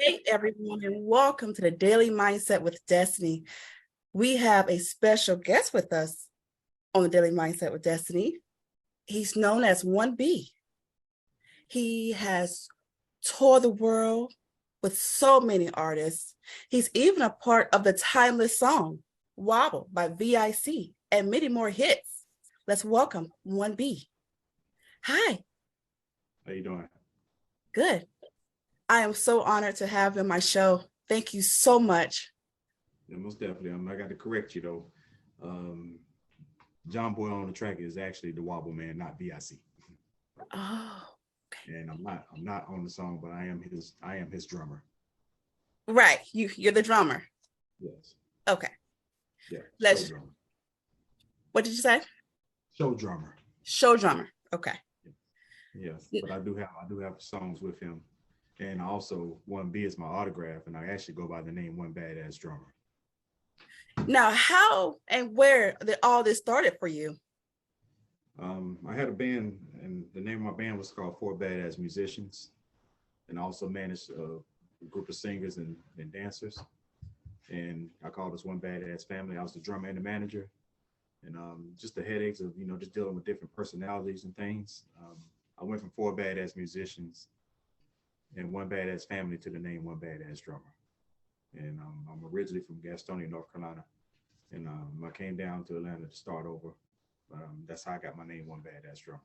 Hey everyone, and welcome to the Daily Mindset with Destiny. We have a special guest with us on the Daily Mindset with Destiny. He's known as 1B. He has toured the world with so many artists. He's even a part of the timeless song Wobble by VIC and many more hits. Let's welcome 1B. Hi. How you doing? Good. I am so honored to have you on my show. Thank you so much. Yeah, most definitely. I got to correct you though. John Boy on the track is actually the Wobble Man, not VIC. Oh, And I'm not on the song, but I am his drummer. right. You're the drummer. Yes. Okay. Yeah. Show Let's drummer. What did you say? Show drummer. Show drummer. Okay. Yes. But I do have songs with him. And also 1B is my autograph, and I actually go by the name One Badass Drummer. Now, how and where did all this started for you? I had a band, and the name of my band was called Four Badass Musicians, and I also managed a group of singers and dancers. And I called us One Badass Family. I was the drummer and the manager, and just the headaches of just dealing with different personalities and things. I went from Four Badass Musicians and One Badass Family to the name One Badass Drummer. And I'm originally from Gastonia, North Carolina, and I came down to Atlanta to start over. That's how I got my name, One Badass Drummer.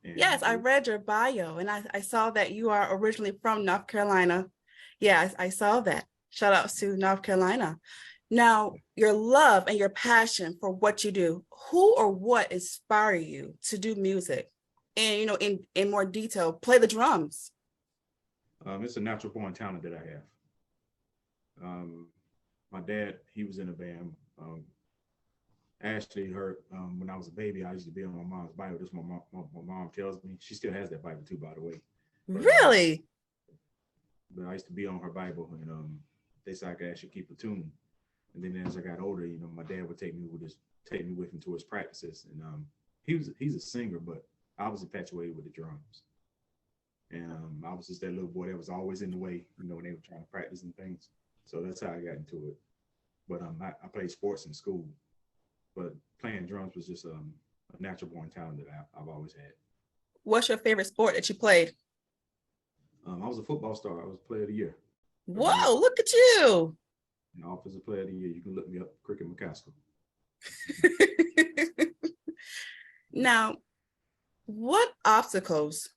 And Yes, I read your bio and I saw that you are originally from North Carolina. Yeah, I saw that. Shout outs to North Carolina. Now, your love and your passion for what you do, who or what inspire you to do music? And, in more detail, play the drums. it's a natural born talent that I have. My dad, he was in a band. Ashley heard when I was a baby, I used to be on my mom's Bible. This is my mom tells me. She still has that Bible too, by the way. But, Really? But I used to be on her Bible, and they said I could actually keep a tune. And then as I got older, my dad would take me with him to his practices, and he's a singer, but I was infatuated with the drums, and I was just that little boy that was always in the way, when they were trying to practice and things. So that's how I got into it. But I played sports in school, but playing drums was just a natural born talent that I've always had. What's your favorite sport that you played? I was a football star. I was player of the year. Whoa, look at you. And offensive player of the year. You can look me up, Cricket McCaskill. Now, what obstacles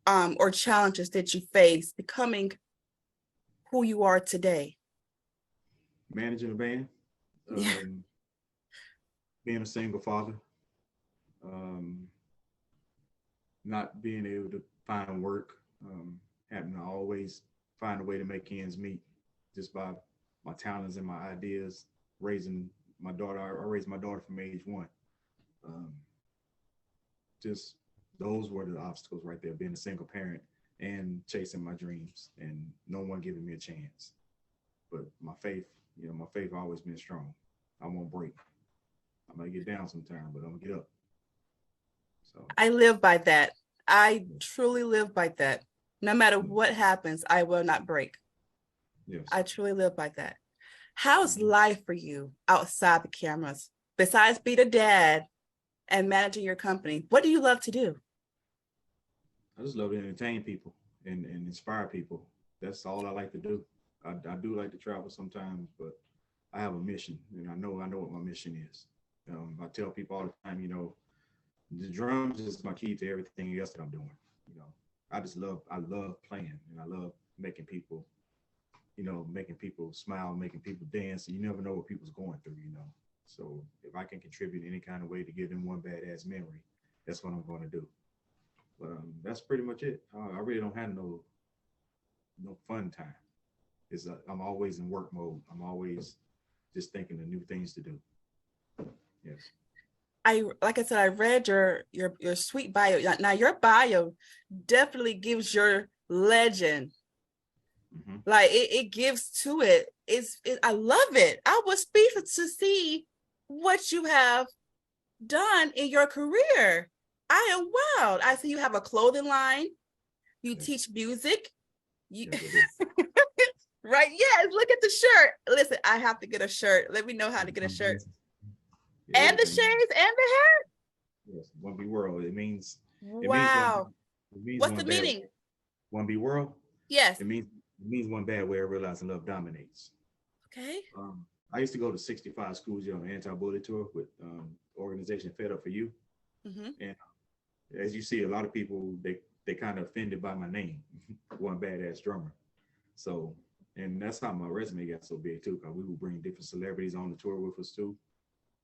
or challenges did you face becoming who you are today? Managing a band, being a single father, not being able to find work, having to always find a way to make ends meet just by my talents and my ideas. Raising my daughter, I raised my daughter from age 1. Just those were the obstacles right there, being a single parent and chasing my dreams and no one giving me a chance. But my faith, my faith always been strong. I won't break. I might get down sometime, but I'm gonna get up. So I live by that. I truly live by that. No matter what happens, I will not break. Yes. I truly live by that. How's life for you outside the cameras? Besides being a dad and managing your company, what do you love to do? I just love to entertain people and inspire people. That's all I like to do. I do like to travel sometimes, but I have a mission, and I know what my mission is. I tell people all the time, the drums is my key to everything else that I'm doing. I love playing, and I love making people, making people smile, making people dance. And you never know what people's going through, So if I can contribute any kind of way to give them one badass memory, that's what I'm going to do. But that's pretty much it. I really don't have no fun time. I'm always in work mode. I'm always just thinking of new things to do. Yes. Like I said, I read your sweet bio. Now your bio definitely gives your legend. Mm-hmm. Like it gives to it. I love it. I was speechless to see what you have done in your career. I am wild. I see you have a clothing line. You teach music. You Yes, I do. right? Yes. Look at the shirt. Listen, I have to get a shirt. Let me know how to get a shirt. Yeah, And the everything. shades and the hair. Yes, one B world. It means one. Wow. It means What's one the bad. meaning? One B world. Yes. It means one bad way of realizing love dominates. Okay. I used to go to 65 schools on an anti-bully tour with organization Fed Up for You, Mm-hmm. and as you see, a lot of people they kind of offended by my name, one badass drummer. So, and that's how my resume got so big too, because we would bring different celebrities on the tour with us too.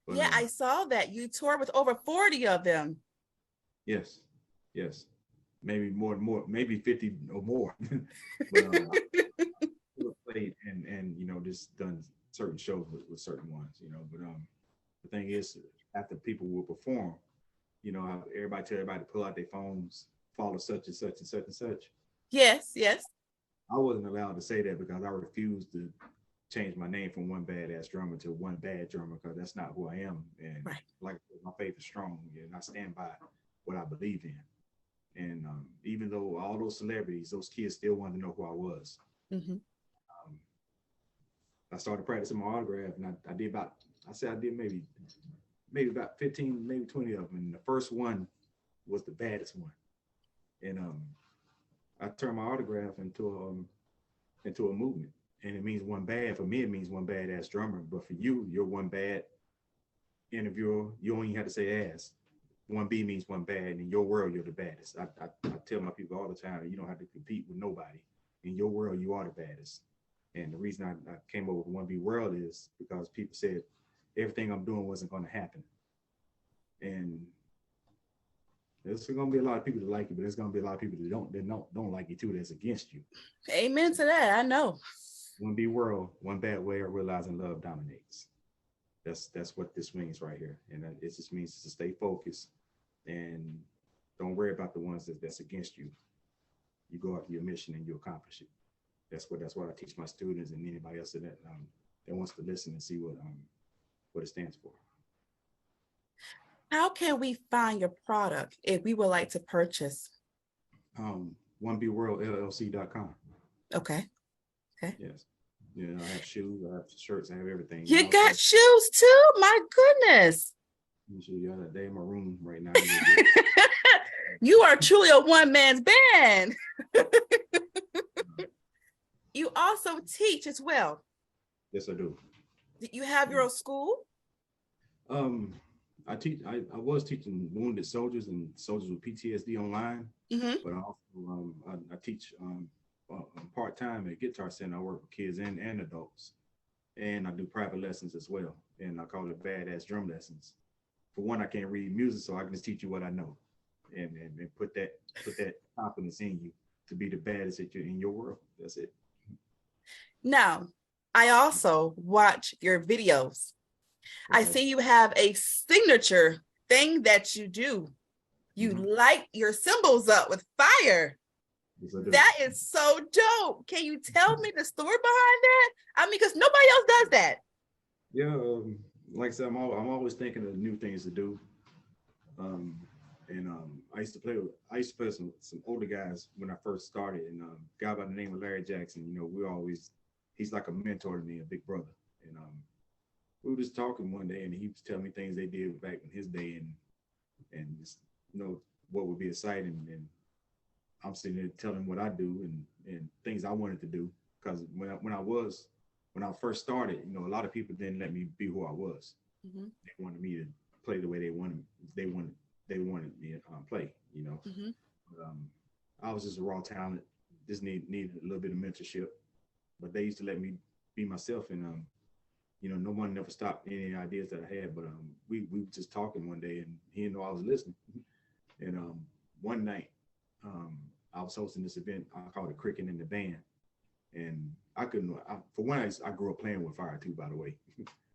But Yeah, I saw that you toured with over 40 of them. yes, yes, maybe more, maybe 50 or more. But I played and just done certain shows with certain ones, But the thing is, after people will perform, everybody tell everybody to pull out their phones, follow such and such and such and such. Yes, yes. I wasn't allowed to say that because I refused to change my name from one badass drummer to one bad drummer, because that's not who I am. And Right. like my faith is strong, and I stand by what I believe in. And even though all those celebrities, those kids still wanted to know who I was. Mm-hmm. I started practicing my autograph, and I did maybe about 15, maybe 20 of them. And the first one was the baddest one. And I turned my autograph into a movement. And it means one bad. For me, it means one badass drummer. But for you, you're one bad interviewer. You only have to say ass. One B means one bad. And in your world, you're the baddest. I tell my people all the time, you don't have to compete with nobody. In your world, you are the baddest. And the reason I came up with one B world is because people said everything I'm doing wasn't going to happen. And there's going to be a lot of people that like you, but there's going to be a lot of people that don't like you too. That's against you. Amen to that. I know. One B world, one bad way of realizing love dominates. That's what this means right here, and it just means to stay focused and don't worry about the ones that's against you. You go after your mission and you accomplish it. That's what I teach my students and anybody else that wants to listen and see what it stands for. How can we find your product if we would like to purchase? 1bworldllc.com. Okay. Yes. Yeah, I have shoes, I have shirts, I have everything. You got shoes too? My goodness. Let me show you that. They're in my room right now. You are truly a one-man band. You also teach as well. Yes, I do. Did you have your own school? I teach. I was teaching wounded soldiers and soldiers with PTSD online, but I also I teach part time at Guitar Center. I work with kids and adults, and I do private lessons as well. And I call it badass drum lessons. For one, I can't read music, so I can just teach you what I know, and put that confidence in you to be the baddest in your world. That's it. Now, I also watch your videos. Okay. I see you have a signature thing that you do. You light your cymbals up with fire. Yes, that is so dope. Can you tell me the story behind that? I mean, because nobody else does that. Yeah, like I said, I'm always thinking of new things to do. I used to play with some older guys when I first started, and a guy by the name of Larry Jackson. He's like a mentor to me, a big brother. And we were just talking one day, and he was telling me things they did back in his day, and just, what would be exciting. And I'm sitting there telling what I do and things I wanted to do, because when I first started, a lot of people didn't let me be who I was. Mm-hmm. They wanted me to play the way they wanted me to play. Mm-hmm. I was just a raw talent, just needed a little bit of mentorship. But they used to let me be myself, and no one never stopped any ideas that I had. But we were just talking one day, and he didn't know I was listening. And one night, I was hosting this event. I called it Cricket in the Band, and I grew up playing with fire too, by the way.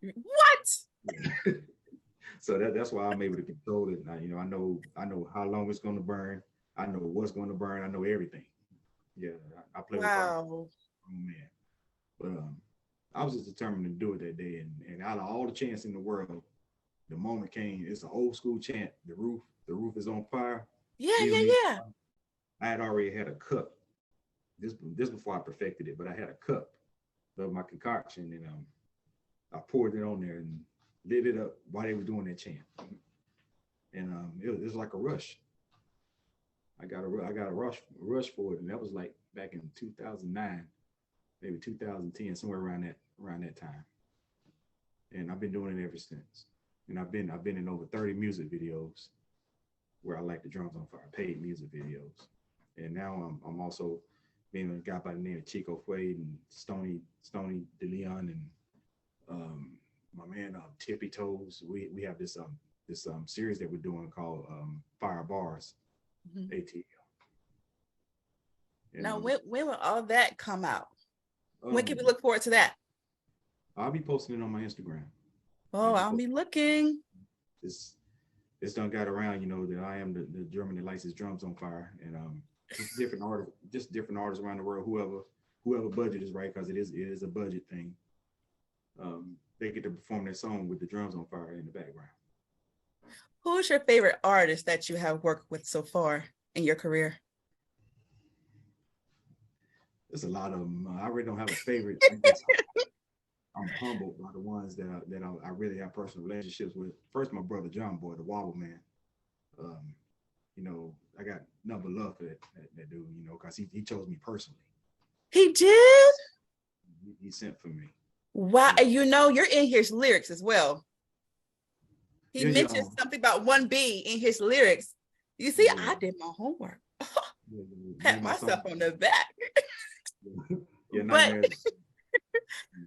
What? Yeah. So that's why I'm able to control it. I know how long it's going to burn. I know what's going to burn. I know everything. Yeah, I play with fire. Oh man. But I was just determined to do it that day, and out of all the chants in the world, the moment came. It's an old school chant. The roof is on fire. Yeah. I had already had a cup this before I perfected it, but I had a cup of my concoction, and I poured it on there and lit it up while they were doing that chant, and it was like a rush. I got a rush for it, and that was like back in 2009, maybe 2010, somewhere around that time. And I've been doing it ever since. And I've been in over 30 music videos where I like the drums on fire, paid music videos. And now I'm also being a guy by the name of Chico Fuade and Stony DeLeon and my man Tippy Toes. We have this series that we're doing called Fire Bars, ATL. And, now, when will all that come out? When can we um, look forward to that? I'll be posting it on my Instagram. Oh, I'll be looking. It's done got around, that I am the German that lights his drums on fire, and just different artists around the world. Whoever budget is right, because it is a budget thing. They get to perform their song with the drums on fire in the background. Who's your favorite artist that you have worked with so far in your career? There's a lot of them. I really don't have a favorite. I'm humbled by the ones that I really have personal relationships with. First, my brother John Boy, the Wobble Man. I got nothing but love for that dude. Because he chose me personally. He did? He sent for me. Wow, you're in his lyrics as well. He mentioned something about 1B in his lyrics. You see, I did my homework. Pat myself on the back. But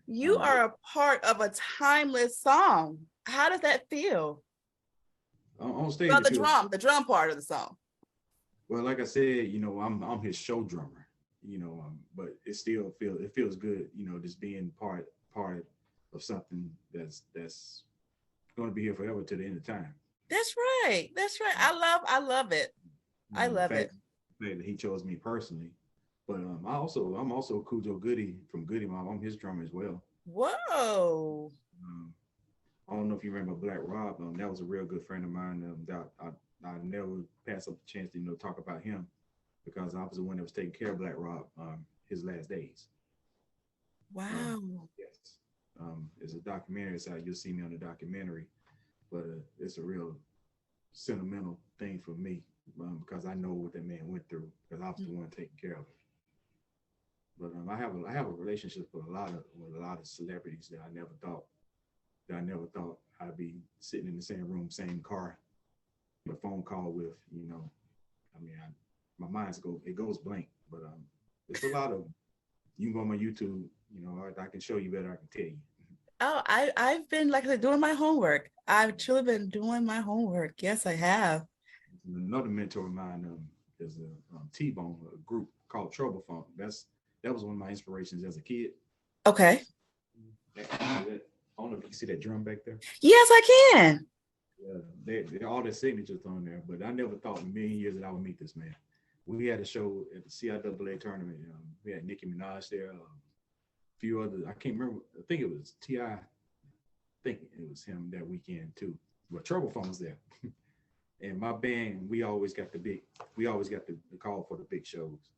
you are a part of a timeless song. How does that feel? On stage, well, the drum part of the song. Well, like I said, I'm his show drummer. But it still feels good. Just being part of something that's going to be here forever to the end of time. That's right. I love it. I love it. That he chose me personally. But I'm also Cujo Goody from Goody Mob. I'm his drummer as well. Whoa. I don't know if you remember Black Rob. That was a real good friend of mine. That I never pass up the chance to talk about him, because I was the one that was taking care of Black Rob his last days. Wow. Yes. It's a documentary. It's out. You'll see me on the documentary, but it's a real sentimental thing for me, because I know what that man went through, because I was the one taking care of him. But I have a relationship with a lot of celebrities that I never thought I'd be sitting in the same room, same car, a phone call with. My mind goes blank. But it's a lot of. You can go on my YouTube. I can show you better. I can tell you. Oh, I've been, like I said, doing my homework. I've truly been doing my homework. Yes, I have. Another mentor of mine is a T-Bone, a group called Trouble Funk. That was one of my inspirations as a kid. Okay. I don't know if you can see that drum back there. Yes, I can. Yeah, they're all their signatures on there, but I never thought in a million years that I would meet this man. We had a show at the CIAA tournament. We had Nicki Minaj there, a few others. I can't remember. I think it was T.I. I think it was him that weekend too. But Trouble Funk was there. And my band, we always got the call for the big shows.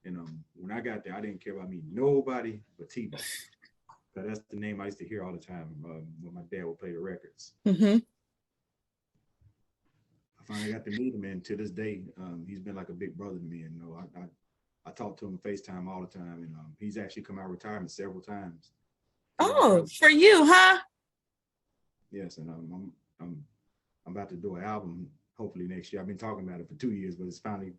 And when I got there, I didn't care about me nobody but T-Bone. That's the name I used to hear all the time when my dad would play the records. Mm-hmm. I finally got to meet him, and to this day, he's been like a big brother to me. And I talk to him on FaceTime all the time, and he's actually come out of retirement several times. Oh, for you, huh? Yes, and I'm about to do an album hopefully next year. I've been talking about it for 2 years, but it's finally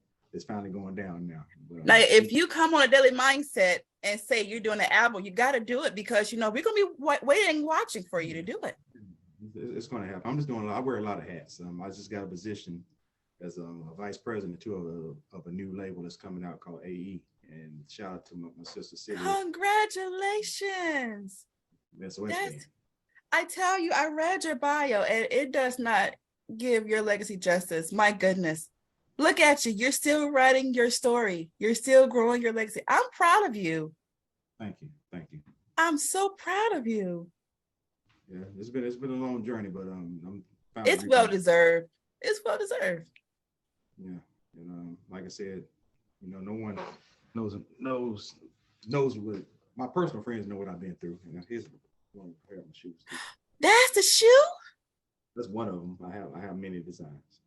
going down now. But, now, if you come on a Daily Mindset and say you're doing an album, you got to do it, because we're gonna be waiting, watching for you to do it. It's going to happen. I'm just doing. I wear a lot of hats. I just got a position as a vice president too of a new label that's coming out called AE. And shout out to my sister City. Congratulations. SOS band. I tell you, I read your bio, and it does not give your legacy justice. My goodness. Look at you. You're still writing your story. You're still growing your legacy. I'm proud of you. Thank you. I'm so proud of you. Yeah, it's been a long journey, but it's well deserved. It's well deserved. Yeah, and like I said, no knows knows what my personal friends know what I've been through. And here's one pair of my shoes. Too. That's the shoe? That's one of them. I have many designs.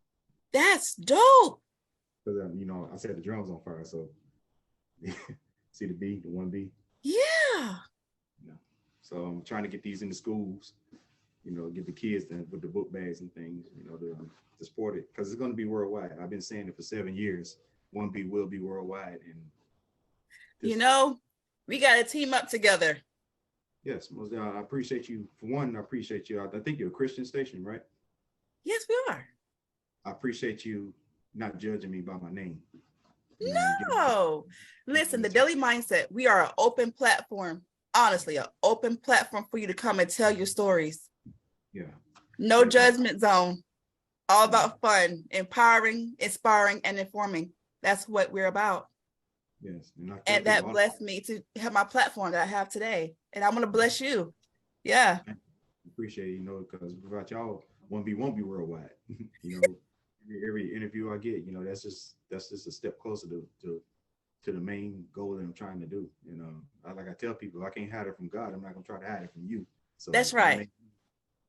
That's dope. Because I set the drums on fire. So see the B, the 1B. Yeah. So I'm trying to get these into schools. Get the kids with the book bags and things. To support it because it's going to be worldwide. I've been saying it for 7 years. 1B will be worldwide, and we got to team up together. Yes, I appreciate you. For one, I appreciate you. I think you're a Christian station, right? Yes, we are. I appreciate you not judging me by my name. No. Listen, the Daily Mindset, we are an open platform. Honestly, an open platform for you to come and tell your stories. Yeah. No judgment zone. All about fun, empowering, inspiring, and informing. That's what we're about. Yes. And that blessed me to have my platform that I have today. And I'm going to bless you. Yeah. I appreciate it, because without y'all, 1B won't be worldwide. Every interview I get, that's just a step closer to the main goal that I'm trying to do. Like I tell people, if I can't hide it from God, I'm not gonna try to hide it from you. So that's right.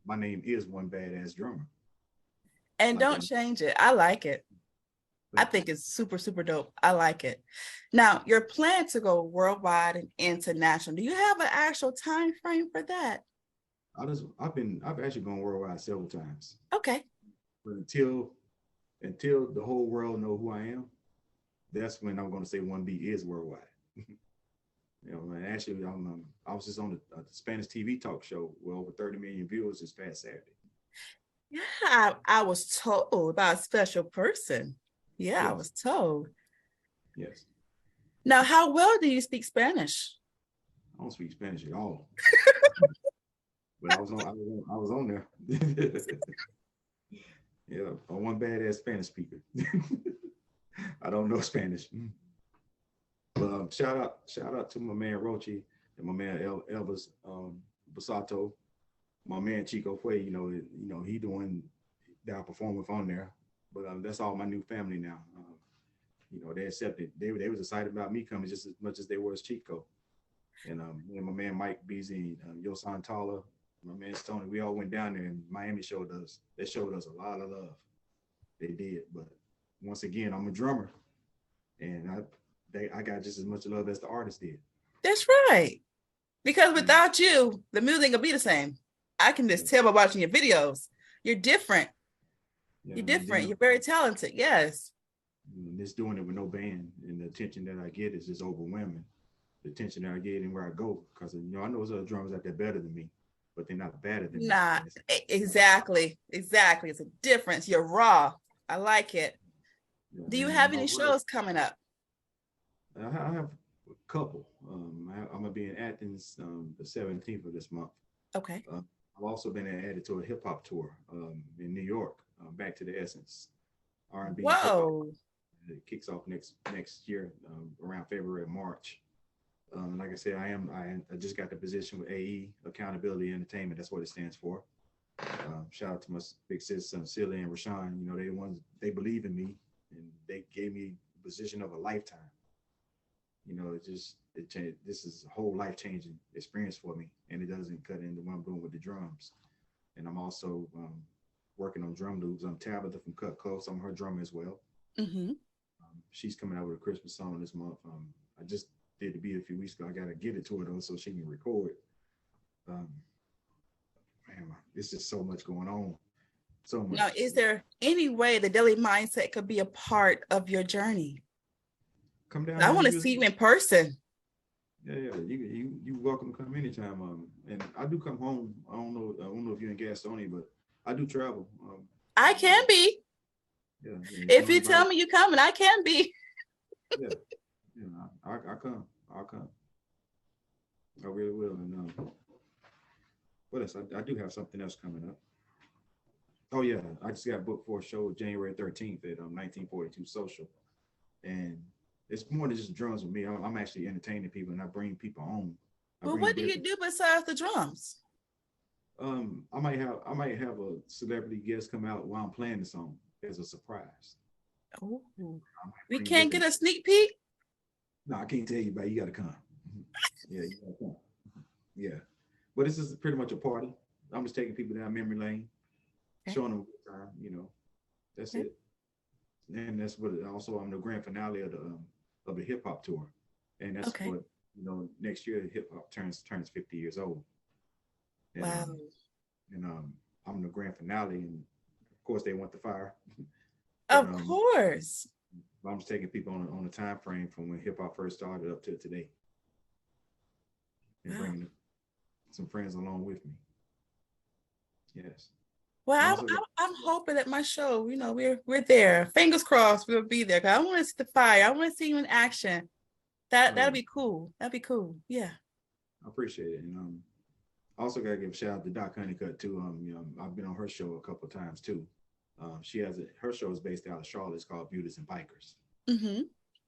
My name is One Badass Drummer. And don't change it. I like it. I think it's super, super dope. I like it. Now, your plan to go worldwide and international, do you have an actual time frame for that? I've actually gone worldwide several times. Okay. But until the whole world know who I am, that's when I'm going to say 1B is worldwide. And actually, I was just on the Spanish TV talk show with over 30 million viewers this past Saturday. Yeah, I was told about a special person. Yeah, yes. I was told. Yes. Now, how well do you speak Spanish? I don't speak Spanish at all. But I was on there. Yeah, I'm one badass Spanish speaker. I don't know Spanish. But shout out to my man Rochi and my man Elvis Basato, my man Chico Fue. He doing that I perform with on there. But that's all my new family now. They accepted. They was excited about me coming just as much as they were as Chico. And my man Mike Beasley, Yosan Tala, my man Stoney, we all went down there, and Miami showed us a lot of love. They did. But once again, I'm a drummer, and I got just as much love as the artist did. That's right. Because without you, the music will be the same. I can just tell by watching your videos. You're different. Yeah, you're different. You're very talented. Yes. Just doing it with no band, and the attention that I get is just overwhelming. The attention that I get and where I go, because I know there's other drummers out there better than me, but they're not better than me. Exactly. It's a difference. You're raw. I like it. Yeah, do you have any shows coming up? I have a couple. I'm gonna be in Athens the 17th of this month. Okay. I've also been added to a hip hop tour in New York. Back to the Essence R&B. Whoa! It kicks off next year around February or March. Like I said, I just got the position with AE, Accountability Entertainment. That's what it stands for. Shout out to my big sisters, Celia and Rashawn. They believe in me, and they gave me the position of a lifetime. It changed. This is a whole life-changing experience for me, and it doesn't cut into what I'm doing with the drums. And I'm also working on drum loops. I'm Tabitha from Cut Close. I'm her drummer as well. Mm-hmm. She's coming out with a Christmas song this month. I just did the beat a few weeks ago. I got to get it to her though, so she can record. Man, it's just so much going on. So much. Now, is there any way the Daily Mindset could be a part of your journey? Come down. I want to see you in person. Yeah. You welcome to come anytime. And I do come home. I don't know if you're in Gastonia, but I do travel. I can be. Yeah. If you tell me you're coming, I can be. Yeah. I'll come. I really will. And what else? I do have something else coming up. Oh yeah, I just got booked for a show January 13th at 1942 Social, and it's more than just drums with me. I'm actually entertaining people, and I bring people on. Well, what do you do besides the drums? I might have a celebrity guest come out while I'm playing the song as a surprise. Oh, we can't get a sneak peek. No, I can't tell you, but you got to come. Yeah, you got to come. Yeah, but this is pretty much a party. I'm just taking people down memory lane, Okay. showing them a good time. That's Okay. it. And that's what also I'm the grand finale of the hip hop tour, and that's Okay. what next year hip hop turns 50 years old, and Wow. I'm the grand finale, and of course they want the fire, but Of course. I'm just taking people on a time frame from when hip hop first started up to today, and Wow. bringing some friends along with me. Yes. And Well, also, I'm hoping that my show, we're there. Fingers crossed, we'll be there. 'Cause I want to see the fire. I want to see you in action. That'll be cool. That'd be cool. Yeah. I appreciate it. And also gotta give a shout out to Doc Honeycutt too. I've been on her show a couple of times too. She has her show is based out of Charlotte. It's called Beauties and Bikers. Mm-hmm.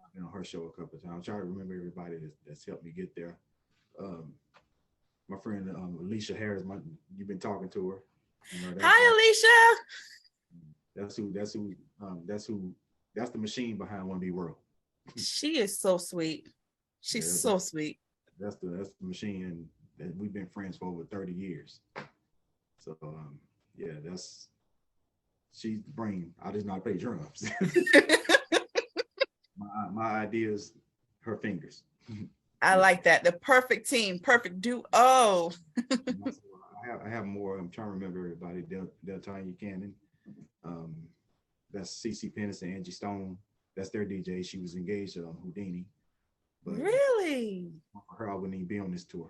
I've been on her show a couple of times. I'm trying to remember everybody that's helped me get there. Um, my friend Alicia Harris, you've been talking to her. Hi, Alicia. That's the machine behind One B World. She is so sweet. She's so sweet. That's the machine, and we've been friends for over 30 years. So yeah, she's the brain. I just not play drums. my ideas, her fingers. I like that. The perfect team, perfect duo. I have more. I'm trying to remember everybody. Deltanya Cannon. That's CC Pennis and Angie Stone. That's their DJ. She was engaged to Houdini. But really? For her, I wouldn't even be on this tour.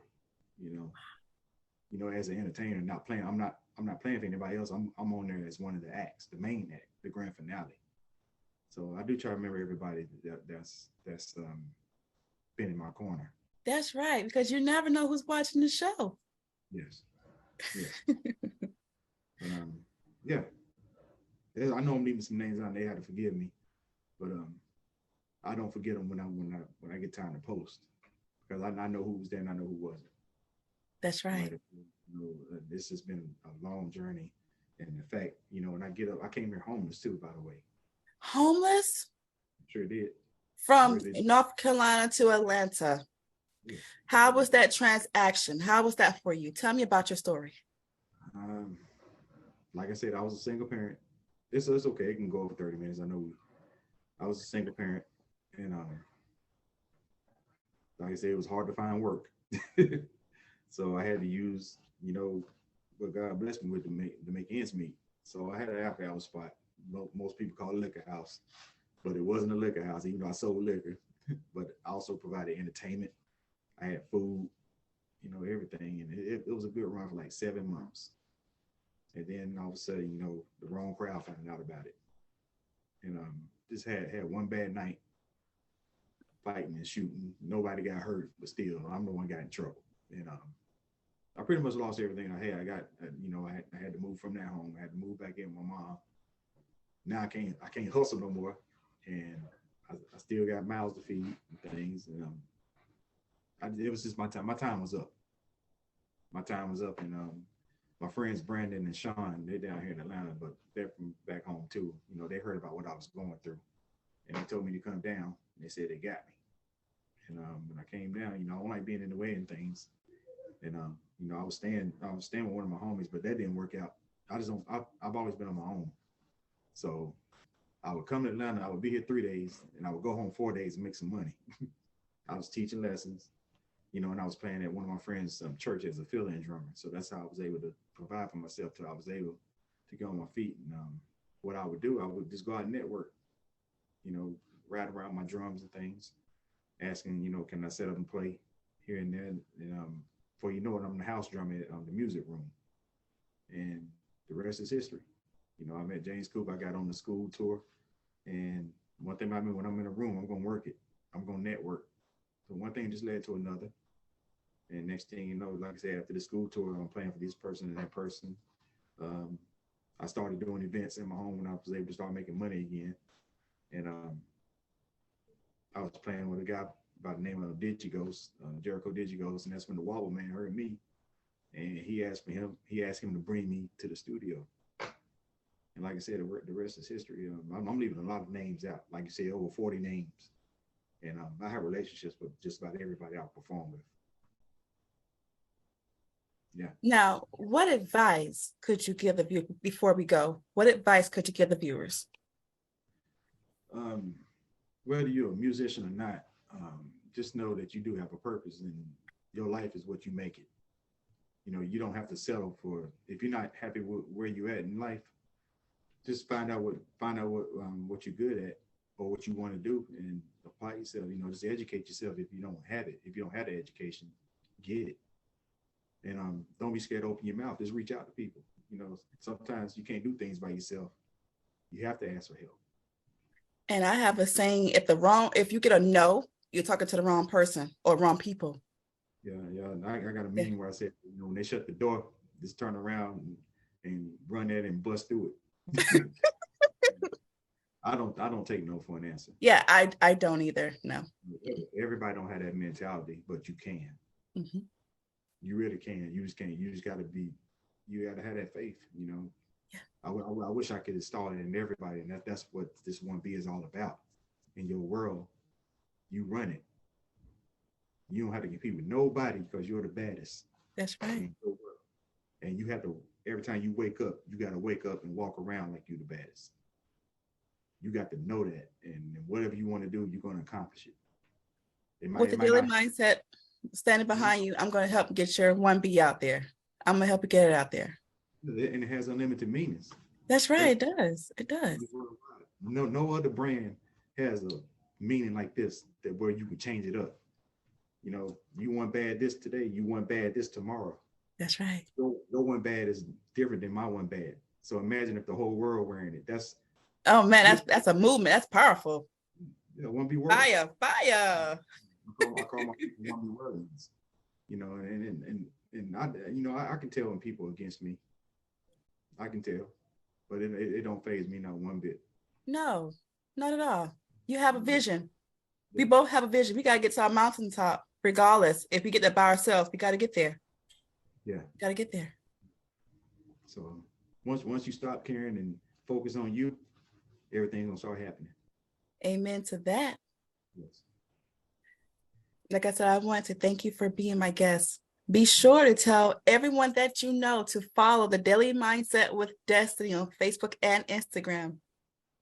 As an entertainer, not playing. I'm not playing for anybody else. I'm on there as one of the acts, the main act, the grand finale. So I do try to remember everybody that's been in my corner. That's right, because you never know who's watching the show. Yes. Yeah. I know I'm leaving some names out. They had to forgive me, but I don't forget them when I get time to post, because I know who was there and I know who wasn't. That's right. This has been a long journey, and in fact, when I get up, I came here homeless too, by the way. Homeless? Sure did. From North Carolina to Atlanta. Yeah. How was that transaction? How was that for you? Tell me about your story. Like I said, I was a single parent. It's okay. It can go over 30 minutes. I know I was a single parent, and like I said, it was hard to find work. So I had to use, what God blessed me with to make ends meet. So I had an after hour spot. Most people call it a liquor house, but it wasn't a liquor house, even though I sold liquor. But I also provided entertainment. I had food, everything. And it was a good run for like 7 months. And then all of a sudden, the wrong crowd found out about it. And just had one bad night fighting and shooting. Nobody got hurt, but still, I'm the one got in trouble. And I pretty much lost everything I had. I had to move from that home. I had to move back in with my mom. Now I can't hustle no more, and I still got mouths to feed and things. And it was just my time. My time was up. And my friends Brandon and Sean, they're down here in Atlanta, but they're from back home too. They heard about what I was going through, and they told me to come down. And they said they got me. And when I came down, I don't like being in the way and things. And I was staying with one of my homies, but that didn't work out. I've always been on my own. So I would come to Atlanta, I would be here 3 days, and I would go home 4 days and make some money. I was teaching lessons, and I was playing at one of my friends' church as a fill-in drummer. So that's how I was able to provide for myself till I was able to get on my feet. And what I would do, I would just go out and network, ride around my drums and things, asking, can I set up and play here and there? And before you know it, I'm the house drummer at the music room. And the rest is history. I met James Coop. I got on the school tour. And one thing about me, when I'm in a room, I'm going to work it. I'm going to network. So one thing just led to another. And next thing you know, like I said, after the school tour, I'm playing for this person and that person. I started doing events in my home when I was able to start making money again. And I was playing with a guy by the name of Digighost, Jericho Digighost. And that's when the Wobble Man heard me. And he asked him to bring me to the studio. And like I said, the rest is history. I'm leaving a lot of names out. Like you said, over 40 names. And I have relationships with just about everybody I perform with. Yeah. Now, what advice could you give the viewer before we go? What advice could you give the viewers? Whether you're a musician or not, just know that you do have a purpose, and your life is what you make it. You know, you don't have to settle for, if you're not happy with where you're at in life, just find out what you're good at or what you want to do and apply yourself. You know, just educate yourself. If you don't have it, if you don't have the education, get it. And don't be scared to open your mouth. Just reach out to people. You know, sometimes you can't do things by yourself. You have to ask for help. And I have a saying, if you get a no, you're talking to the wrong person or wrong people. Yeah. I got a meeting where I said, you know, when they shut the door, just turn around and run that and bust through it. I don't take no for an answer. Yeah, I don't either. No. Everybody don't have that mentality, but you can. Mm-hmm. You really can. You just can't. You just got to have that faith, you know. Yeah. I wish I could install it in everybody, and that's what this 1B is all about. In your world, you run it. You don't have to compete with nobody because you're the baddest. That's right. In your world. And you have to, every time you wake up, you got to wake up and walk around like you're the baddest. You got to know that, and whatever you want to do, you're going to accomplish it. With the Daily Mindset standing behind you, I'm going to help get your 1B out there. I'm going to help you get it out there. And it has unlimited meanings. That's right. It does. It does. No other brand has a meaning like this, that where you can change it up. You know, you want bad this today, you want bad this tomorrow. That's right. Your one bad is different than my one bad. So imagine if the whole world wearing it. Oh man, that's a movement. That's powerful. Yeah, 1B words. Fire. I call my people 1B words. You know, and I can tell when people are against me. I can tell, but it don't faze me not one bit. No, not at all. You have a vision. We both have a vision. We got to get to our mountaintop, regardless. If we get there by ourselves, we got to get there. Yeah. Got to get there. So once you stop caring and focus on you, everything's going to start happening. Amen to that. Yes. Like I said, I want to thank you for being my guest. Be sure to tell everyone that you know to follow the Daily Mindset with Destiny on Facebook and Instagram.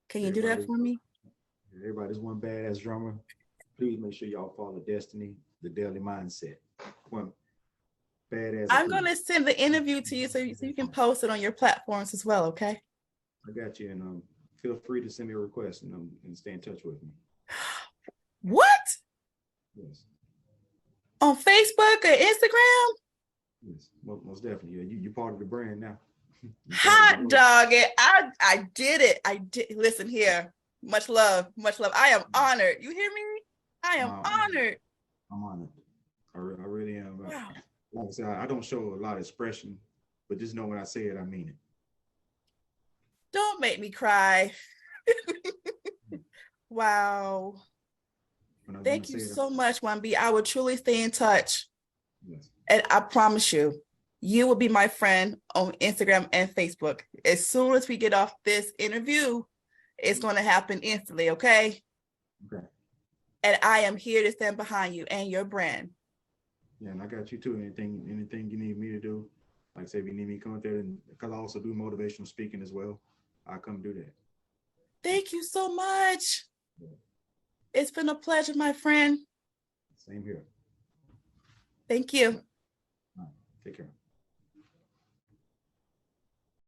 Can you do that for me? Everybody's one badass drummer. Please make sure y'all follow Destiny, the Daily Mindset. One badass. I'm going to send the interview to you so you can post it on your platforms as well, okay? I got you. And feel free to send me a request and stay in touch with me. What? Yes. On Facebook or Instagram? Yes, most definitely. Yeah, you part of the brand now. Hot dog it. I did it. I did. Listen here. Much love. Much love. I am honored. You hear me? I am honored. I'm honored. I really am. Wow. Like I said, I don't show a lot of expression, but just know when I say it, I mean it. Don't make me cry. Wow. Thank you so much, 1B. I will truly stay in touch. Yes. And I promise you, you will be my friend on Instagram and Facebook. As soon as we get off this interview, it's going to happen instantly, okay? Okay. And I am here to stand behind you and your brand. Yeah, and I got you too. Anything you need me to do, like I say, if you need me to come there, and because I also do motivational speaking as well, I'll come do that. Thank you so much. Yeah. It's been a pleasure, my friend. Same here. Thank you.